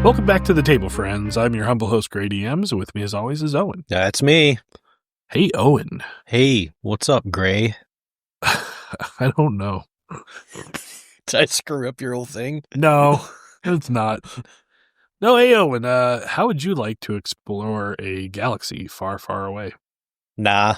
Welcome back to the table, friends. I'm your humble host, GreyDMs, and with me as always is Owen. That's me. Hey, Owen. Hey, what's up, Grey? I don't know. Did I screw up your whole thing? No, it's not. No, hey, Owen, how would you like to explore a galaxy far, far away? Nah.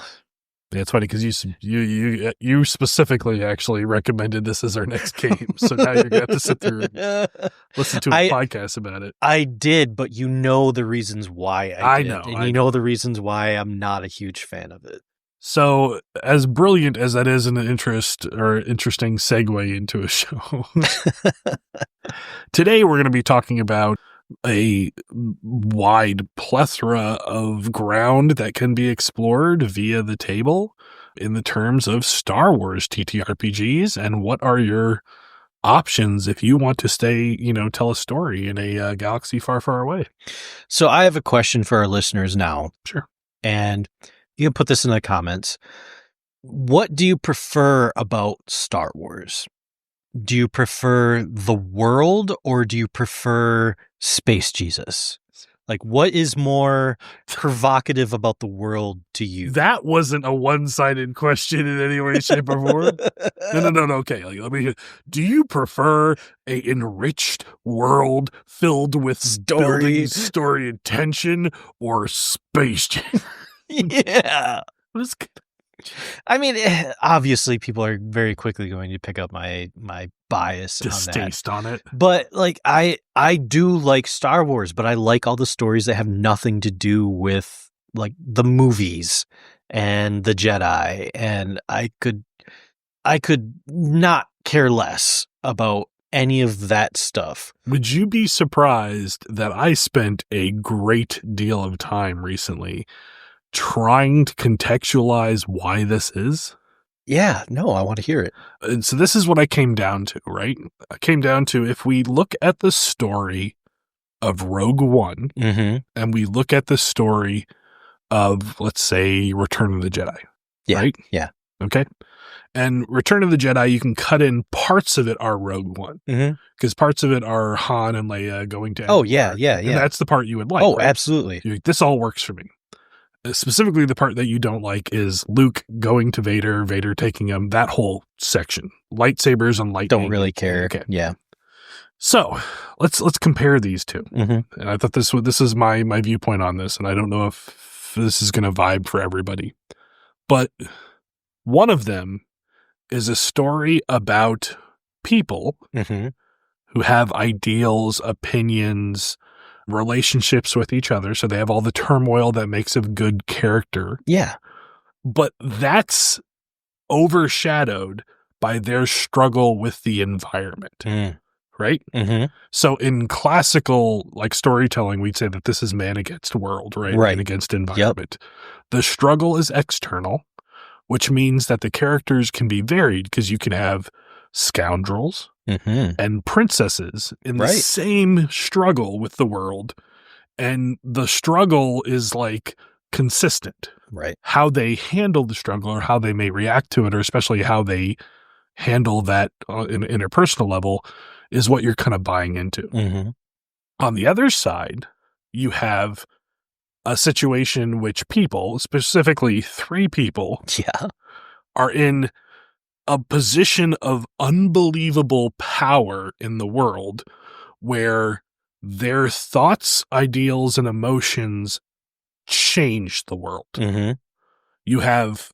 Yeah, it's funny because you specifically actually recommended this as our next game, so now you're going to have to sit through and listen to a podcast about it. I did, but you know the reasons why I did. know. And you know the reasons why I'm not a huge fan of it. So, as brilliant as that is an interesting segue into a show, today we're going to be talking about a wide plethora of ground that can be explored via the table in the terms of Star Wars TTRPGs, and what are your options if you want to tell a story in a galaxy far, far away. So I have a question for our listeners now. Sure. And you can put this in the comments. What do you prefer about Star Wars? Do you prefer the world or do you prefer Space Jesus? Like, what is more provocative about the world to you? That wasn't a one-sided question in any way, shape, or form. No. Okay, let me. Do you prefer a enriched world filled with story and tension, or space? Yeah. I mean, obviously, people are very quickly going to pick up my bias, distaste on it. But like, I do like Star Wars, but I like all the stories that have nothing to do with like the movies and the Jedi, and I could not care less about any of that stuff. Would you be surprised that I spent a great deal of time recently trying to contextualize why this is? Yeah, no, I want to hear it. And so this is what I came down to, right? I came down to, if we look at the story of Rogue One, and we look at the story of, let's say, Return of the Jedi, right? Yeah. Okay. And Return of the Jedi, you can cut in parts of it are Rogue One, because parts of it are Han and Leia going to. Oh, yeah. And that's the part you would like. Oh, right? Absolutely. You're like, this all works for me. Specifically, the part that you don't like is Luke going to Vader taking him, that whole section. Lightsabers and lightning. Don't really care. Okay. Yeah. So let's compare these two. And I thought this is my viewpoint on this, and I don't know if this is going to vibe for everybody. But one of them is a story about people who have ideals, opinions, relationships with each other, so they have all the turmoil that makes a good character. Yeah. But that's overshadowed by their struggle with the environment. Right? So in classical storytelling, we'd say that this is man against world, right? Man against environment. Yep. The struggle is external, which means that the characters can be varied, because you can have scoundrels and princesses in the same struggle with the world, and the struggle is consistent. Right. How they handle the struggle, or how they may react to it, or especially how they handle that in an interpersonal level, is what you're kind of buying into. On the other side, you have a situation which people, specifically 3 people, are in a position of unbelievable power in the world, where their thoughts, ideals, and emotions change the world. You have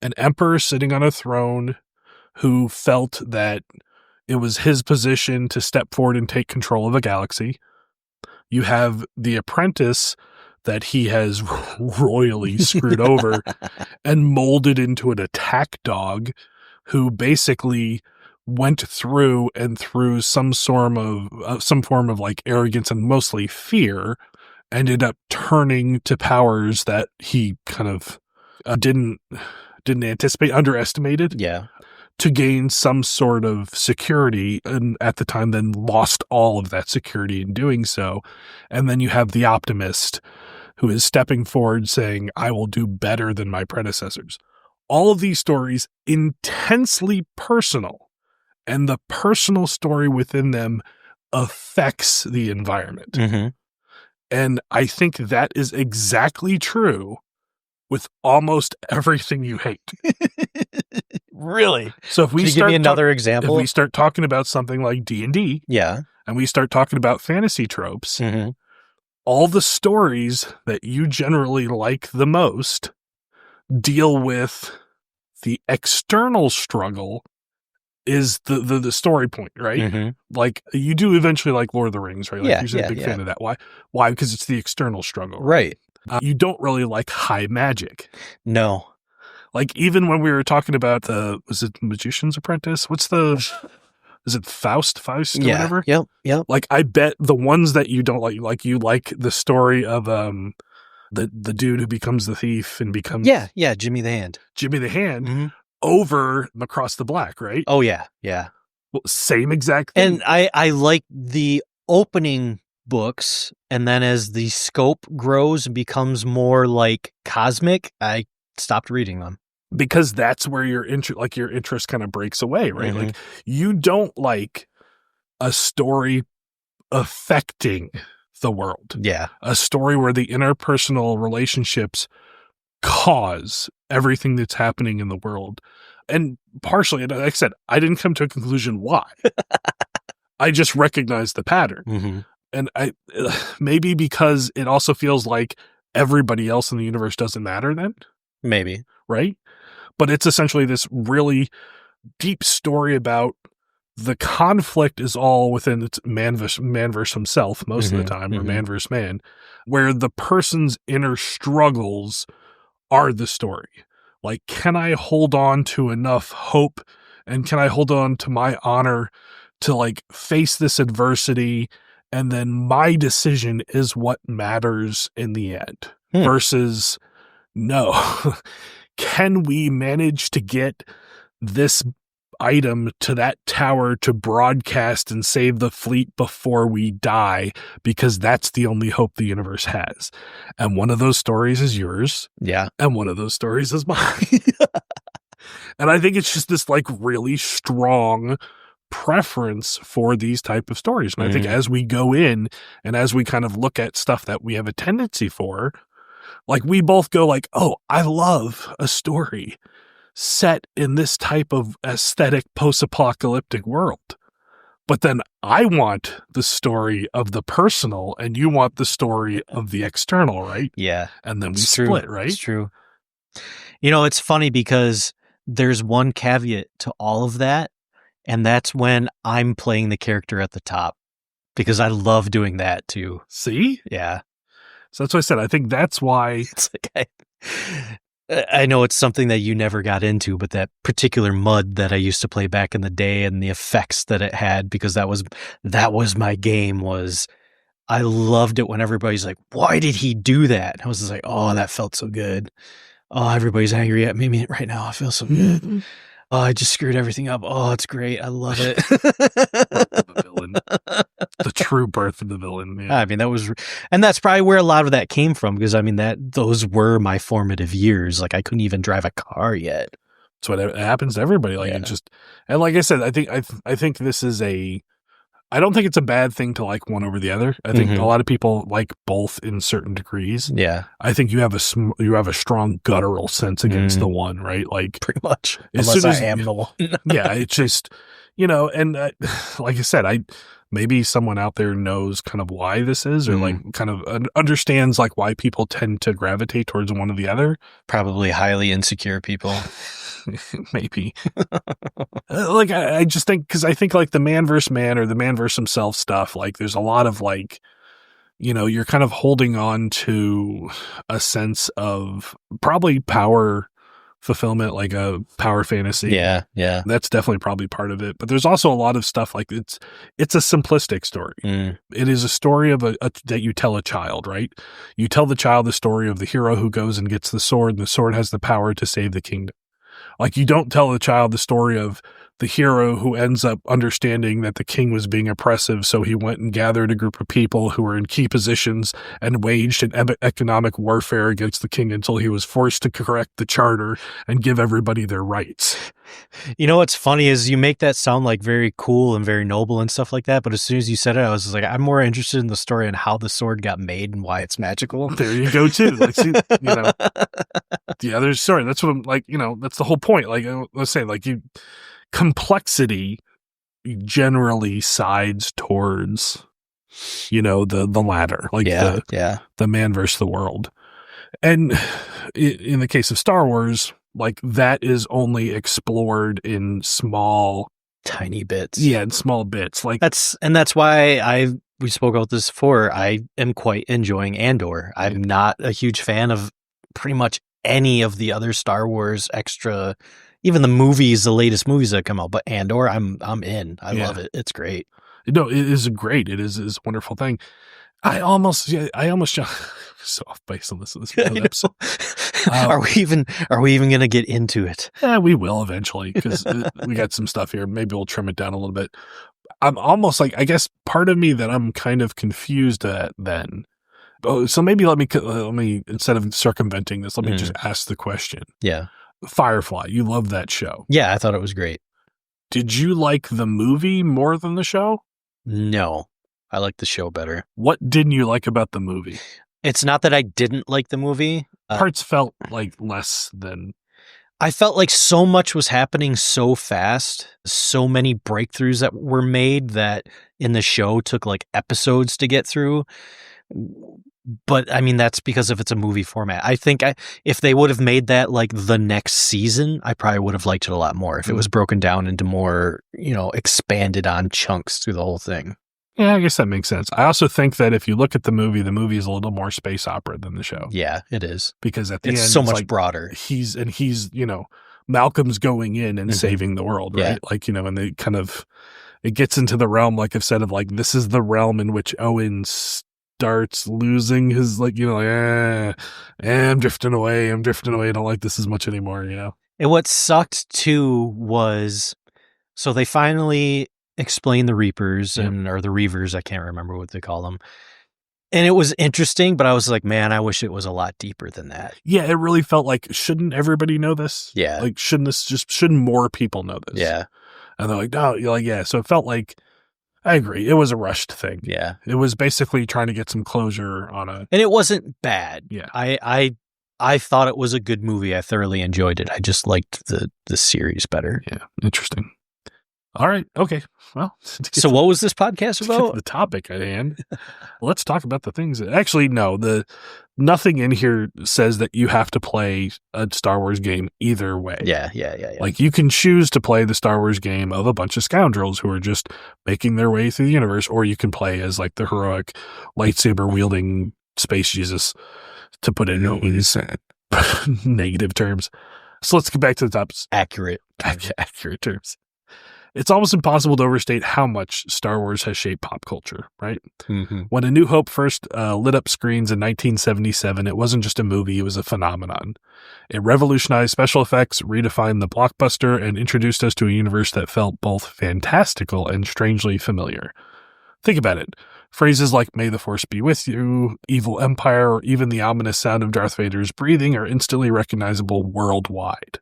an emperor sitting on a throne who felt that it was his position to step forward and take control of a galaxy. You have the apprentice that he has royally screwed over and molded into an attack dog, who basically went through some form of arrogance and mostly fear, ended up turning to powers that he kind of didn't anticipate, underestimated. Yeah. To gain some sort of security, and at the time then lost all of that security in doing so. And then you have the optimist who is stepping forward saying, I will do better than my predecessors. All of these stories intensely personal, and the personal story within them affects the environment. Mm-hmm. And I think that is exactly true with almost everything you hate. Really? So if we Can you give me another example? If we start talking about something like D&D, yeah, and we start talking about fantasy tropes, mm-hmm. all the stories that you generally like the most deal with the external struggle is the story point, right? Mm-hmm. Like, you do eventually like Lord of the Rings, right? Like, Yeah, you're a big fan of that. Why? Why? Because it's the external struggle. Right. You don't really like high magic. No. Like, even when we were talking about was it Magician's Apprentice? Is it Faust or whatever? Yep. Like, I bet the ones that you don't like you like the story of the dude who becomes the thief and becomes Jimmy the Hand. Mm-hmm. Over Across the Black, right? Oh yeah. Well, same exact thing. And I like the opening books, and then as the scope grows and becomes more like cosmic, I stopped reading them. Because that's where your interest kind of breaks away, right? Mm-hmm. Like, you don't like a story affecting the world. Yeah. A story where the interpersonal relationships cause everything that's happening in the world. And partially, like I said, I didn't come to a conclusion why. I just recognized the pattern. Mm-hmm. And maybe because it also feels like everybody else in the universe doesn't matter then. Maybe. Right? But it's essentially this really deep story about the conflict is all within its man versus himself most of the time, or man versus man, where the person's inner struggles are the story. Like, can I hold on to enough hope, and can I hold on to my honor to like face this adversity, and then my decision is what matters in the end versus no. Can we manage to get this item to that tower to broadcast and save the fleet before we die? Because that's the only hope the universe has. And one of those stories is yours. Yeah. And one of those stories is mine. And I think it's just this like really strong preference for these type of stories. And I think as we go in and as we kind of look at stuff that we have a tendency for, like, we both go like, oh, I love a story set in this type of aesthetic post-apocalyptic world. But then I want the story of the personal and you want the story of the external, right? Yeah. And then we split, right? It's true. You know, it's funny because there's one caveat to all of that, and that's when I'm playing the character at the top, because I love doing that too. See? Yeah. So that's what I said. I think that's why. It's like I know it's something that you never got into, but that particular mud that I used to play back in the day and the effects that it had, because that was my game, was I loved it when everybody's like, why did he do that? I was just like, oh, that felt so good. Oh, everybody's angry at me right now. I feel so good. Oh, I just screwed everything up. Oh, it's great. I love it. The villain. The true birth of the villain. Yeah. I mean, and that's probably where a lot of that came from, because I mean, those were my formative years. Like, I couldn't even drive a car yet. That's what happens to everybody. Like, it just, and like I said, I think this is I don't think it's a bad thing to like one over the other. I think a lot of people like both in certain degrees. Yeah. I think you have a strong guttural sense against the one, right? Like, pretty much. Unless I am the one. Yeah, it's just, and like I said, maybe someone out there knows kind of why this is, or like kind of understands like why people tend to gravitate towards one or the other. Probably highly insecure people. Maybe. Like, I just think, because I think like the man versus man or the man versus himself stuff, like there's a lot of like, you're kind of holding on to a sense of probably power fulfillment, like a power fantasy. Yeah. That's definitely probably part of it. But there's also a lot of stuff like it's a simplistic story. It is a story of that you tell a child, right? You tell the child the story of the hero who goes and gets the sword, and the sword has the power to save the kingdom. Like, you don't tell the child the story of the hero who ends up understanding that the king was being oppressive, so he went and gathered a group of people who were in key positions and waged an economic warfare against the king until he was forced to correct the charter and give everybody their rights. You know what's funny is you make that sound like very cool and very noble and stuff like that, but as soon as you said it, I was just like, I'm more interested in the story and how the sword got made and why it's magical. There you go, too. Like, see, the other story. That's what I'm like, that's the whole point. Like, let's say, like, complexity generally sides towards, the latter, like the man versus the world. And in the case of Star Wars, like that is only explored in small, tiny bits. Yeah, in small bits. Like that's why we spoke about this before. I am quite enjoying Andor. I'm not a huge fan of pretty much any of the other Star Wars extra, even the movies, the latest movies that come out. But Andor, I'm in. I love it. It's great. No, it is great. It is a wonderful thing. I almost so off base on this episode. Are we even going to get into it? Yeah, we will eventually because we got some stuff here. Maybe we'll trim it down a little bit. I'm almost like, I guess part of me that I'm kind of confused at then. Oh, so maybe let me instead of circumventing this, let me just ask the question. Yeah. Firefly, you love that show. Yeah, I thought it was great. Did you like the movie more than the show? No, I like the show better. What didn't you like about the movie? It's not that I didn't like the movie. Parts felt like less than... I felt like so much was happening so fast, so many breakthroughs that were made that in the show took like episodes to get through. But I mean, that's because if it's a movie format. I think if they would have made that like the next season, I probably would have liked it a lot more if it was broken down into more, expanded on chunks through the whole thing. Yeah, I guess that makes sense. I also think that if you look at the movie is a little more space opera than the show. Yeah, it is. Because at the end, it's so much broader. He's Malcolm's going in and saving the world, right? Yeah. Like, and they kind of, it gets into the realm, like I've said, of like, this is the realm in which Owen starts losing his, I'm drifting away. I don't like this as much anymore, And what sucked too was, so they finally explain the Reapers or the Reavers, I can't remember what they call them. And it was interesting, but I was like, man, I wish it was a lot deeper than that. Yeah, it really felt like, shouldn't everybody know this? Yeah. Like, shouldn't more people know this? Yeah. And they're like, no, you're like, yeah. So it felt like, I agree. It was a rushed thing. Yeah. It was basically trying to get some closure on a... And it wasn't bad. Yeah. I thought it was a good movie. I thoroughly enjoyed it. I just liked the series better. Yeah. Interesting. All right. Okay. Well, so what was this podcast about? The topic at hand. Let's talk about the things that actually, no, nothing in here says that you have to play a Star Wars game either way. Yeah. Like you can choose to play the Star Wars game of a bunch of scoundrels who are just making their way through the universe, or you can play as like the heroic lightsaber wielding space Jesus, to put it in negative terms. So let's get back to the topics. Accurate terms. It's almost impossible to overstate how much Star Wars has shaped pop culture, right? Mm-hmm. When A New Hope first lit up screens in 1977, it wasn't just a movie, it was a phenomenon. It revolutionized special effects, redefined the blockbuster, and introduced us to a universe that felt both fantastical and strangely familiar. Think about it. Phrases like, "May the Force be with you," "Evil Empire," or even the ominous sound of Darth Vader's breathing are instantly recognizable worldwide.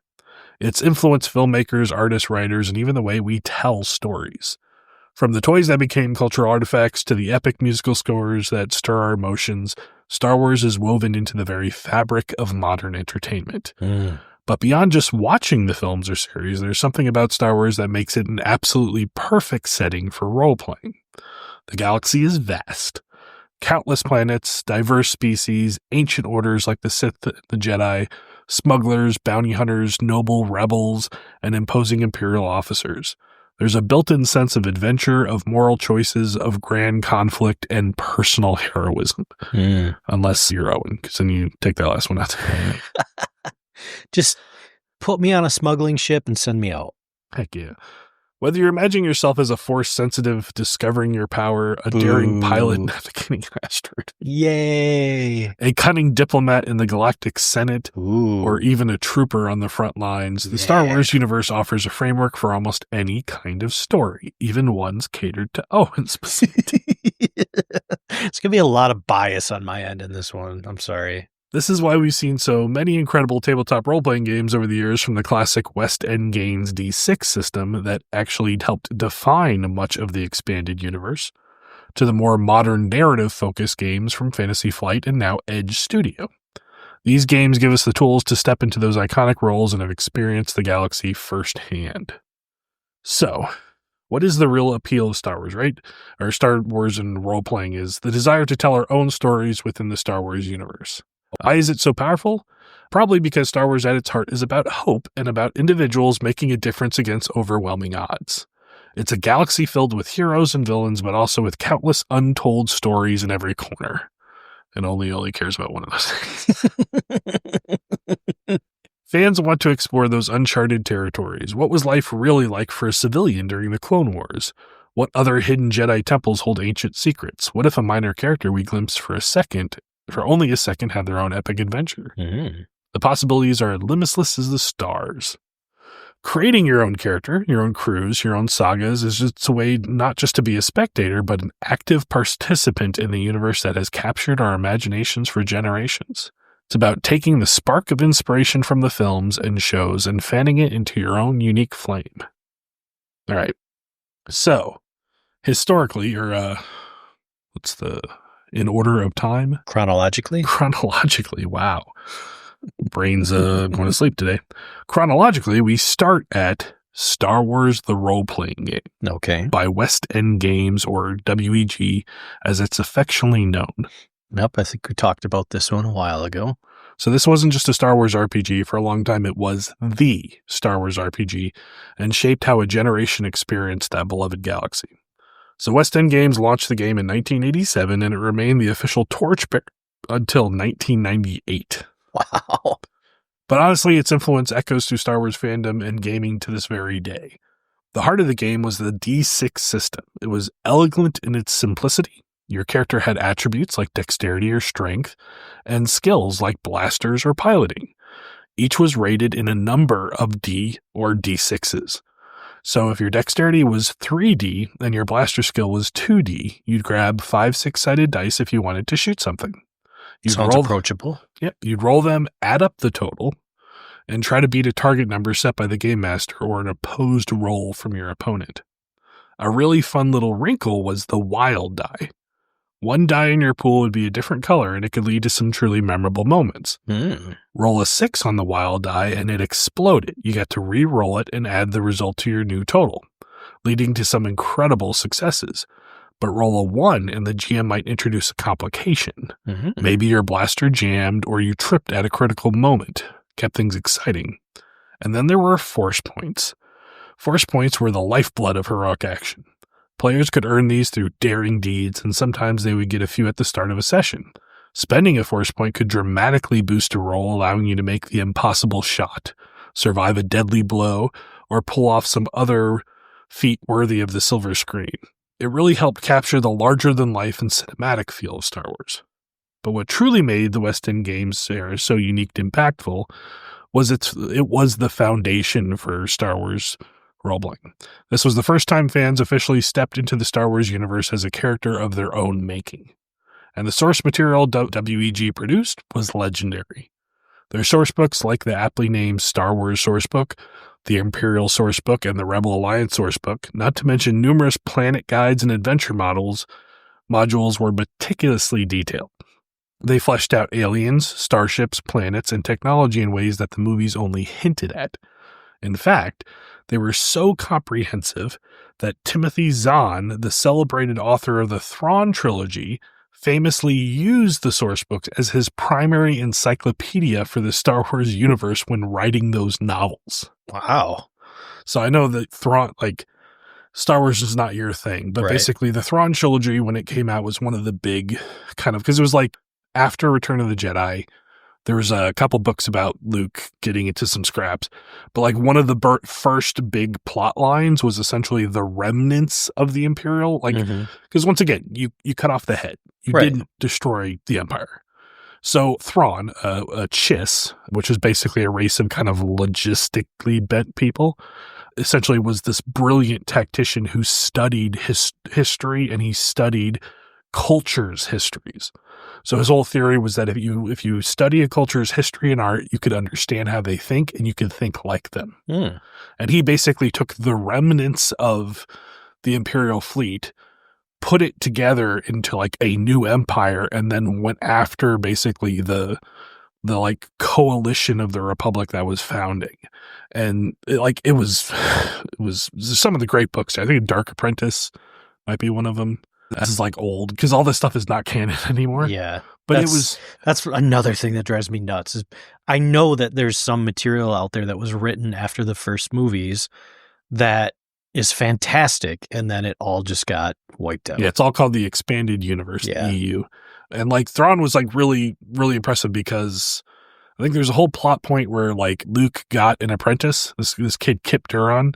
It's influenced filmmakers, artists, writers, and even the way we tell stories. From the toys that became cultural artifacts to the epic musical scores that stir our emotions, Star Wars is woven into the very fabric of modern entertainment. But beyond just watching the films or series, there's something about Star Wars that makes it an absolutely perfect setting for role-playing. The galaxy is vast. Countless planets, diverse species, ancient orders like the Sith, the Jedi, smugglers, bounty hunters, noble rebels, and imposing imperial officers. There's a built-in sense of adventure, of moral choices, of grand conflict, and personal heroism. Unless you're Owen, because then you take that last one out. Just put me on a smuggling ship and send me out. Heck yeah. Whether you're imagining yourself as a force-sensitive, discovering your power, a daring pilot navigating an asteroid, yay, a cunning diplomat in the Galactic Senate, ooh, or even a trooper on the front lines, the Star Wars universe offers a framework for almost any kind of story, even ones catered to Owen specifically. It's going to be a lot of bias on my end in this one. I'm sorry. This is why we've seen so many incredible tabletop role-playing games over the years, from the classic West End Games D6 system that actually helped define much of the expanded universe, to the more modern narrative-focused games from Fantasy Flight and now Edge Studio. These games give us the tools to step into those iconic roles and have experienced the galaxy firsthand. So, what is the real appeal of Star Wars, right? Or Star Wars and role-playing is the desire to tell our own stories within the Star Wars universe. Why is it so powerful? Probably because Star Wars at its heart is about hope and about individuals making a difference against overwhelming odds. It's a galaxy filled with heroes and villains, but also with countless untold stories in every corner. And only cares about one of those things. Fans want to explore those uncharted territories. What was life really like for a civilian during the Clone Wars? What other hidden Jedi temples hold ancient secrets? What if a minor character we glimpse for only a second, had their own epic adventure? Mm. The possibilities are as limitless as the stars. Creating your own character, your own crews, your own sagas is just a way not just to be a spectator, but an active participant in the universe that has captured our imaginations for generations. It's about taking the spark of inspiration from the films and shows and fanning it into your own unique flame. All right. So, historically, or in order of time? Chronologically? Chronologically, wow. Brain's going to sleep today. Chronologically, we start at Star Wars the Role-Playing Game. Okay. By West End Games, or WEG, as it's affectionately known. Yep, I think we talked about this one a while ago. So this wasn't just a Star Wars RPG. For a long time, it was the Star Wars RPG and shaped how a generation experienced that beloved galaxy. So West End Games launched the game in 1987, and it remained the official torchbearer until 1998. Wow. But honestly, its influence echoes through Star Wars fandom and gaming to this very day. The heart of the game was the D6 system. It was elegant in its simplicity. Your character had attributes like dexterity or strength, and skills like blasters or piloting. Each was rated in a number of D or D6s. So if your dexterity was 3D and your blaster skill was 2D, you'd grab 5 6-sided dice if you wanted to shoot something. Sounds approachable. Yep, you'd roll them, add up the total, and try to beat a target number set by the game master or an opposed roll from your opponent. A really fun little wrinkle was the wild die. One die in your pool would be a different color, and it could lead to some truly memorable moments. Roll a 6 on the wild die, and it exploded. You got to re-roll it and add the result to your new total, leading to some incredible successes. But roll a 1, and the GM might introduce a complication. Maybe your blaster jammed, or you tripped at a critical moment. Kept things exciting. And then there were force points. Force points were the lifeblood of heroic action. Players could earn these through daring deeds, and sometimes they would get a few at the start of a session. Spending a force point could dramatically boost a roll, allowing you to make the impossible shot, survive a deadly blow, or pull off some other feat worthy of the silver screen. It really helped capture the larger-than-life and cinematic feel of Star Wars. But what truly made the West End Games era so unique and impactful was it was the foundation for Star Wars role-playing. This was the first time fans officially stepped into the Star Wars universe as a character of their own making. And the source material WEG produced was legendary. Their sourcebooks, like the aptly named Star Wars Sourcebook, the Imperial Sourcebook, and the Rebel Alliance Sourcebook, not to mention numerous planet guides and adventure modules, were meticulously detailed. They fleshed out aliens, starships, planets, and technology in ways that the movies only hinted at. In fact, they were so comprehensive that Timothy Zahn, the celebrated author of the Thrawn trilogy, famously used the sourcebooks as his primary encyclopedia for the Star Wars universe when writing those novels. Wow. So I know that Thrawn, Star Wars is not your thing, but basically the Thrawn trilogy, when it came out, was one of the big because it was after Return of the Jedi, There was a couple books about Luke getting into some scraps, but like one of the first big plot lines was essentially the remnants of the Imperial. Like, because once again, you cut off the head. You didn't destroy the Empire. So Thrawn, a Chiss, which is basically a race of kind of logistically bent people, essentially was this brilliant tactician who studied history, and he studied cultures' histories. So his whole theory was that if you study a culture's history and art, you could understand how they think, and you could think like them. And he basically took the remnants of the Imperial fleet, put it together into like a new empire, and then went after basically the like coalition of the Republic that was founding. And it was some of the great books. I think Dark Apprentice might be one of them. This is like old because all this stuff is not canon anymore. Yeah. But that's another thing that drives me nuts is I know that there's some material out there that was written after the first movies that is fantastic, and then it all just got wiped out. Yeah, it's all called the Expanded Universe, the EU. And like Thrawn was like really, really impressive because I think there's a whole plot point where like Luke got an apprentice, this kid Kip Duron,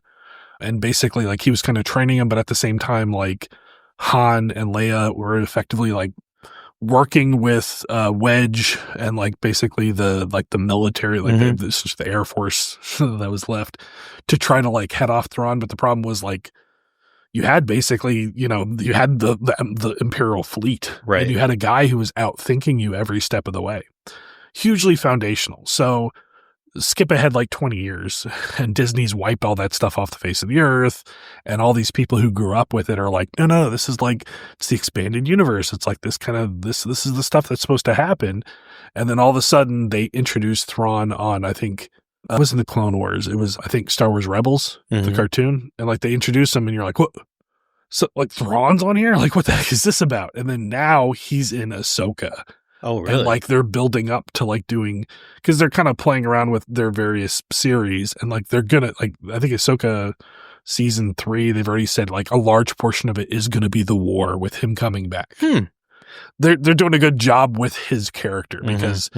and basically like he was kind of training him, but at the same time like Han and Leia were effectively like working with Wedge and like basically the military, like the Air Force that was left to try to like head off Thrawn. But the problem was like you had basically, you had the Imperial fleet, right? And you had a guy who was outthinking you every step of the way. Hugely foundational. So skip ahead like 20 years and Disney's wiped all that stuff off the face of the earth, and all these people who grew up with it are like, no, this is like, it's the Expanded Universe. It's like this kind of, this is the stuff that's supposed to happen. And then all of a sudden they introduced Thrawn on, I think, it wasn't the Clone Wars. It was, I think, Star Wars Rebels, the cartoon. And like they introduced him and you're like, what? So like Thrawn's on here? Like what the heck is this about? And then now he's in Ahsoka. Oh, really? And like they're building up to like doing, because they're kind of playing around with their various series, and like they're gonna, like, I think Ahsoka season 3, they've already said like a large portion of it is going to be the war with him coming back. They're doing a good job with his character because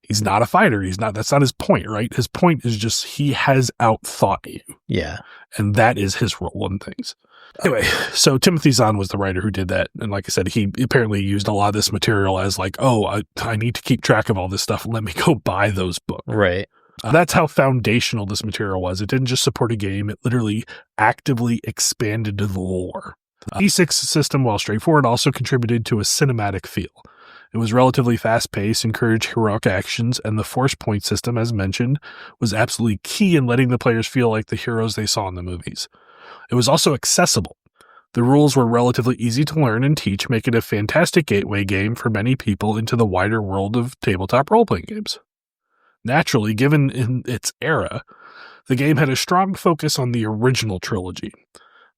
he's not a fighter. That's not his point, right? His point is just he has outthought you. Yeah. And that is his role in things. Anyway, so Timothy Zahn was the writer who did that. And like I said, he apparently used a lot of this material as like, oh, I need to keep track of all this stuff. Let me go buy those books. Right. That's how foundational this material was. It didn't just support a game. It literally actively expanded the lore. The D6 system, while straightforward, also contributed to a cinematic feel. It was relatively fast-paced, encouraged heroic actions, and the force point system, as mentioned, was absolutely key in letting the players feel like the heroes they saw in the movies. It was also accessible. The rules were relatively easy to learn and teach, making it a fantastic gateway game for many people into the wider world of tabletop role-playing games. Naturally, given in its era, the game had a strong focus on the original trilogy.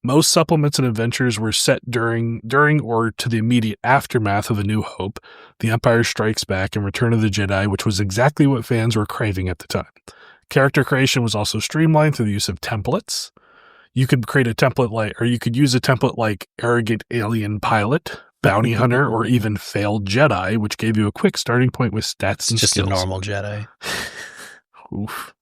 Most supplements and adventures were set during or to the immediate aftermath of A New Hope, The Empire Strikes Back, and Return of the Jedi, which was exactly what fans were craving at the time. Character creation was also streamlined through the use of templates. You could create a template you could use a template like Arrogant Alien Pilot, Bounty Hunter, or even Failed Jedi, which gave you a quick starting point with stats and just skills. A normal Jedi. Oof.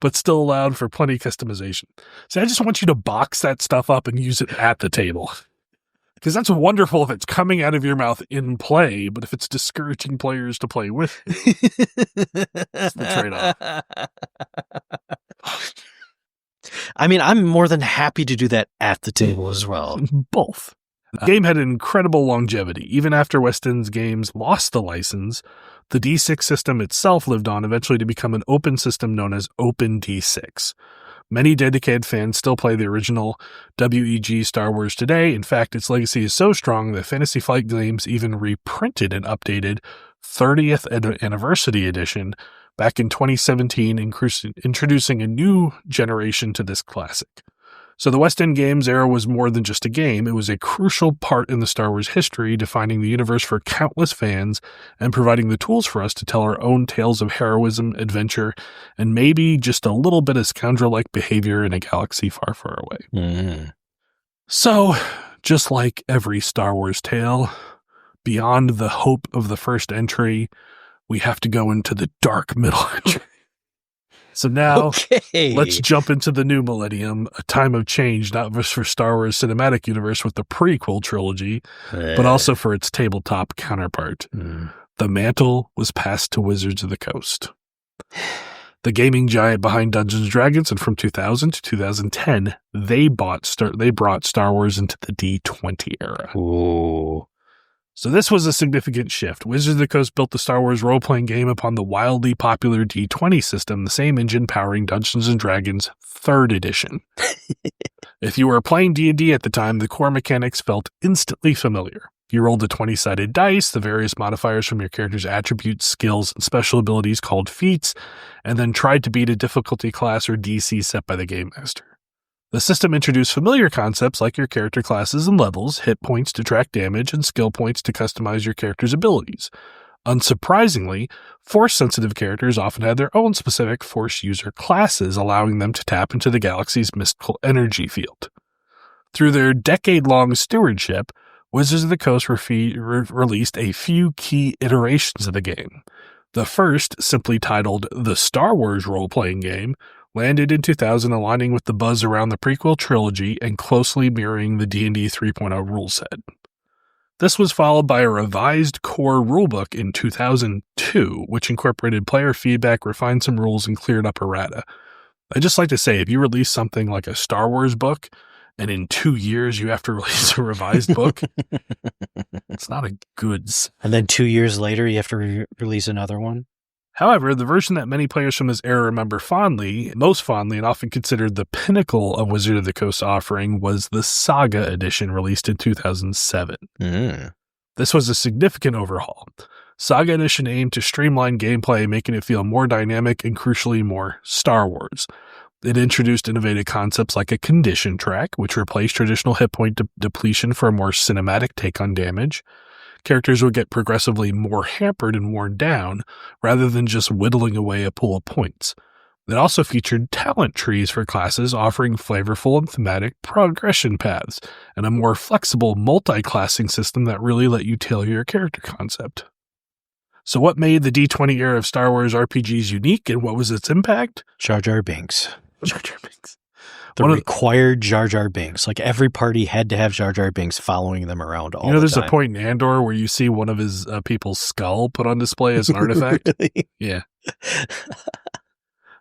But still allowed for plenty of customization. See, I just want you to box that stuff up and use it at the table. Because that's wonderful if it's coming out of your mouth in play, but if it's discouraging players to play with, it's the trade-off. I mean, I'm more than happy to do that at the table as well. Both. The game had an incredible longevity. Even after West End's games lost the license, the D6 system itself lived on, eventually to become an open system known as Open D6. Many dedicated fans still play the original WEG Star Wars today. In fact, its legacy is so strong that Fantasy Flight Games even reprinted an updated 30th Anniversary Edition back in 2017, introducing a new generation to this classic. So the West End Games era was more than just a game. It was a crucial part in the Star Wars history, defining the universe for countless fans and providing the tools for us to tell our own tales of heroism, adventure, and maybe just a little bit of scoundrel-like behavior in a galaxy far, far away. So, just like every Star Wars tale, beyond the hope of the first entry, we have to go into the dark middle. So now let's jump into the new millennium, a time of change, not just for Star Wars Cinematic Universe with the prequel trilogy, but also for its tabletop counterpart. The mantle was passed to Wizards of the Coast. The gaming giant behind Dungeons & Dragons, and from 2000 to 2010, they brought Star Wars into the D20 era. Ooh. So this was a significant shift. Wizards of the Coast built the Star Wars role-playing game upon the wildly popular D20 system, the same engine powering Dungeons & Dragons 3rd edition. If you were playing D&D at the time, the core mechanics felt instantly familiar. You rolled a 20-sided dice, the various modifiers from your character's attributes, skills, and special abilities called feats, and then tried to beat a difficulty class or DC set by the Game Master. The system introduced familiar concepts like your character classes and levels, hit points to track damage, and skill points to customize your character's abilities. Unsurprisingly, Force-sensitive characters often had their own specific Force user classes, allowing them to tap into the galaxy's mystical energy field. Through their decade-long stewardship, Wizards of the Coast released a few key iterations of the game. The first, simply titled The Star Wars Role-Playing Game, landed in 2000, aligning with the buzz around the prequel trilogy and closely mirroring the D&D 3.0 rule set. This was followed by a revised core rulebook in 2002, which incorporated player feedback, refined some rules, and cleared up errata. I'd just like to say, if you release something like a Star Wars book, and in 2 years you have to release a revised book, it's not a goods. And then 2 years later, you have to release another one? However, the version that many players from this era remember most fondly, and often considered the pinnacle of Wizard of the Coast's offering, was the Saga edition released in 2007. This was a significant overhaul. Saga edition aimed to streamline gameplay, making it feel more dynamic and, crucially, more Star Wars. It introduced innovative concepts like a condition track, which replaced traditional hit point depletion for a more cinematic take on damage. Characters would get progressively more hampered and worn down, rather than just whittling away a pool of points. It also featured talent trees for classes, offering flavorful and thematic progression paths, and a more flexible multi-classing system that really let you tailor your character concept. So what made the D20 era of Star Wars RPGs unique, and what was its impact? Jar Jar Binks. Jar Jar Binks. The required Jar Jar Binks. Like, every party had to have Jar Jar Binks following them around all the time. There's a point in Andor where you see one of his people's skull put on display as an artifact. Really? Yeah.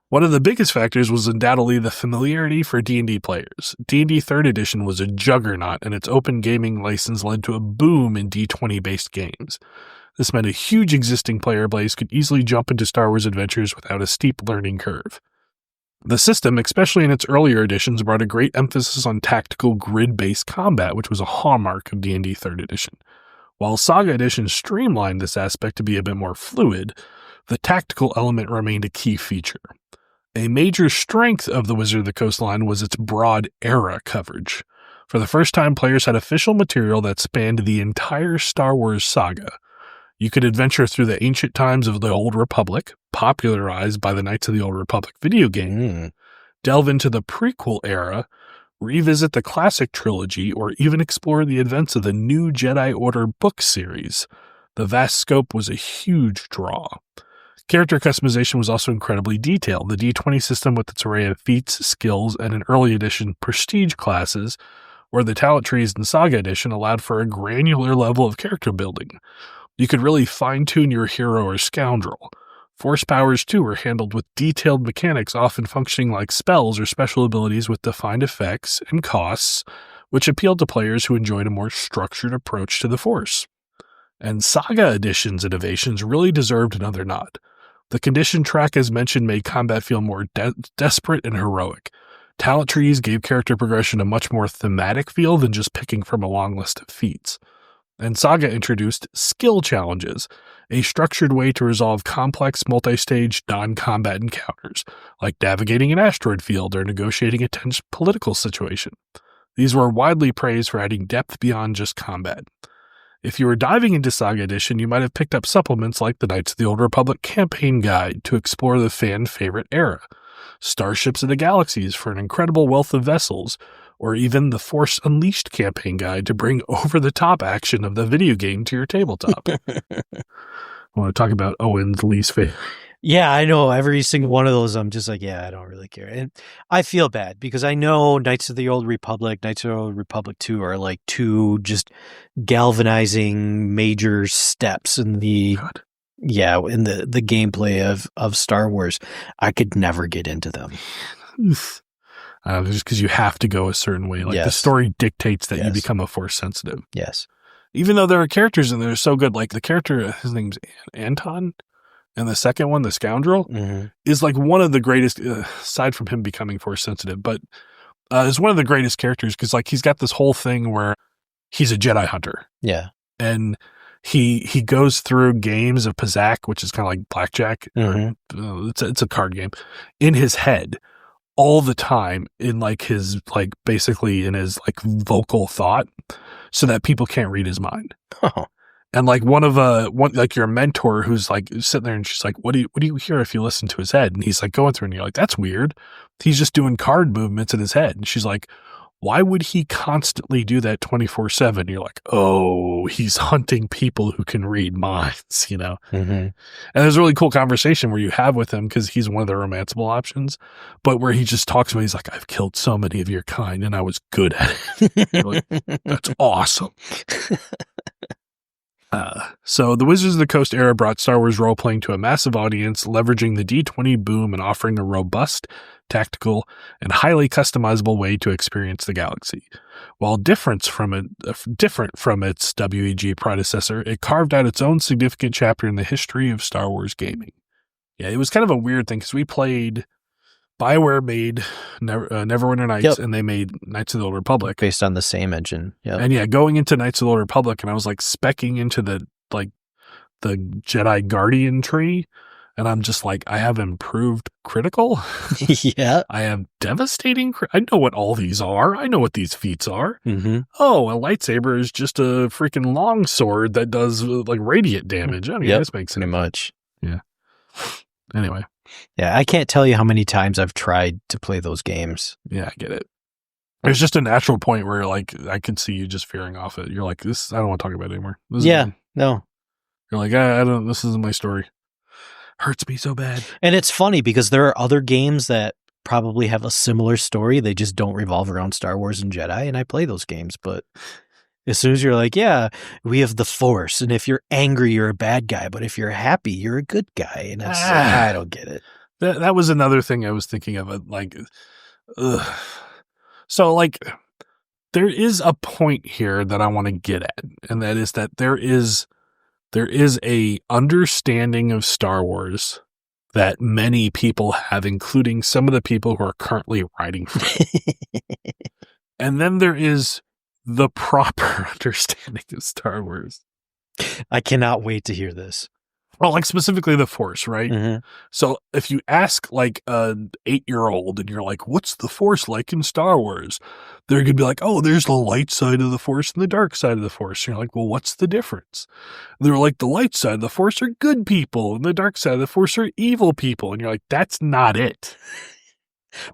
One of the biggest factors was undoubtedly the familiarity for D&D players. D&D 3rd edition was a juggernaut, and its open gaming license led to a boom in D20-based games. This meant a huge existing player base could easily jump into Star Wars adventures without a steep learning curve. The system, especially in its earlier editions, brought a great emphasis on tactical grid-based combat, which was a hallmark of D&D 3rd edition. While Saga edition streamlined this aspect to be a bit more fluid, the tactical element remained a key feature. A major strength of the Wizard of the Coast line was its broad era coverage. For the first time, players had official material that spanned the entire Star Wars saga. You could adventure through the ancient times of the Old Republic, popularized by the Knights of the Old Republic video game, delve into the prequel era, revisit the classic trilogy, or even explore the events of the New Jedi Order book series. The vast scope was a huge draw. Character customization was also incredibly detailed. The D20 system, with its array of feats, skills, and an early edition prestige classes, or the talent trees in Saga edition, allowed for a granular level of character building. You could really fine-tune your hero or scoundrel. Force powers, too, were handled with detailed mechanics, often functioning like spells or special abilities with defined effects and costs, which appealed to players who enjoyed a more structured approach to the Force. And Saga Edition's innovations really deserved another nod. The condition track, as mentioned, made combat feel more desperate and heroic. Talent trees gave character progression a much more thematic feel than just picking from a long list of feats. And Saga introduced skill challenges, a structured way to resolve complex multi-stage non-combat encounters, like navigating an asteroid field or negotiating a tense political situation. These were widely praised for adding depth beyond just combat. If you were diving into Saga Edition, you might have picked up supplements like the Knights of the Old Republic campaign guide to explore the fan-favorite era, Starships of the Galaxies for an incredible wealth of vessels, or even the Force Unleashed campaign guide to bring over-the-top action of the video game to your tabletop. want to talk about Owen's least favorite? Yeah, I know. Every single one of those, I'm just like, yeah, I don't really care. And I feel bad because I know Knights of the Old Republic, Knights of the Old Republic 2 are like two just galvanizing major steps in the the gameplay of Star Wars. I could never get into them. Just because you have to go a certain way. Like the story dictates that you become a Force sensitive. Yes. Even though there are characters in there so good, like the character, his name's Anton. And the second one, the scoundrel, is like one of the greatest, aside from him becoming Force sensitive, but is one of the greatest characters because like he's got this whole thing where he's a Jedi hunter. Yeah. And he goes through games of Pazak, which is kind of like blackjack. It's a card game, in his head all the time, in like his, like basically in his like vocal thought, so that people can't read his mind. Oh. And like one like your mentor who's like sitting there and she's like, what do you hear if you listen to his head? And he's like going through and you're like, that's weird. He's just doing card movements in his head. And she's like, why would he constantly do that 24/7? You're like, oh, he's hunting people who can read minds, you know? And there's a really cool conversation where you have with him because he's one of the romanceable options, but where he just talks about, he's like, I've killed so many of your kind and I was good at it. You're like, that's awesome. So the Wizards of the Coast era brought Star Wars role-playing to a massive audience, leveraging the D20 boom and offering a robust, tactical, and highly customizable way to experience the galaxy. While different from its WEG predecessor, it carved out its own significant chapter in the history of Star Wars gaming. Yeah, it was kind of a weird thing because we played... BioWare made Neverwinter Nights, and they made Knights of the Old Republic. Based on the same engine. Yep. And yeah, going into Knights of the Old Republic, and I was like specking into the Jedi Guardian tree, and I'm just like, I have improved critical. Yeah. I have devastating. I know what all these are. I know what these feats are. Oh, a lightsaber is just a freaking long sword that does like radiant damage. I mean, this makes sense. Pretty much. Yeah. Anyway. Yeah, I can't tell you how many times I've tried to play those games. Yeah, I get it. There's just a natural point where, like, I could see you just veering off it. You're like, I don't want to talk about it anymore. No. You're like, I don't, this isn't my story. Hurts me so bad. And it's funny because there are other games that probably have a similar story. They just don't revolve around Star Wars and Jedi, and I play those games, but... As soon as you're like, yeah, we have the Force, and if you're angry, you're a bad guy, but if you're happy, you're a good guy, and it's, I don't get it. That was another thing I was thinking of. Like, so like, there is a point here that I want to get at, and that is that there is a understanding of Star Wars that many people have, including some of the people who are currently writing for it. And then there is the proper understanding of Star Wars. I cannot wait to hear this. Well, like specifically the Force, right? So if you ask like an 8-year-old and you're like, what's the Force like in Star Wars? They're going to be like, oh, there's the light side of the Force and the dark side of the Force. And you're like, well, what's the difference? And they're like, the light side of the Force are good people and the dark side of the Force are evil people. And you're like, that's not it.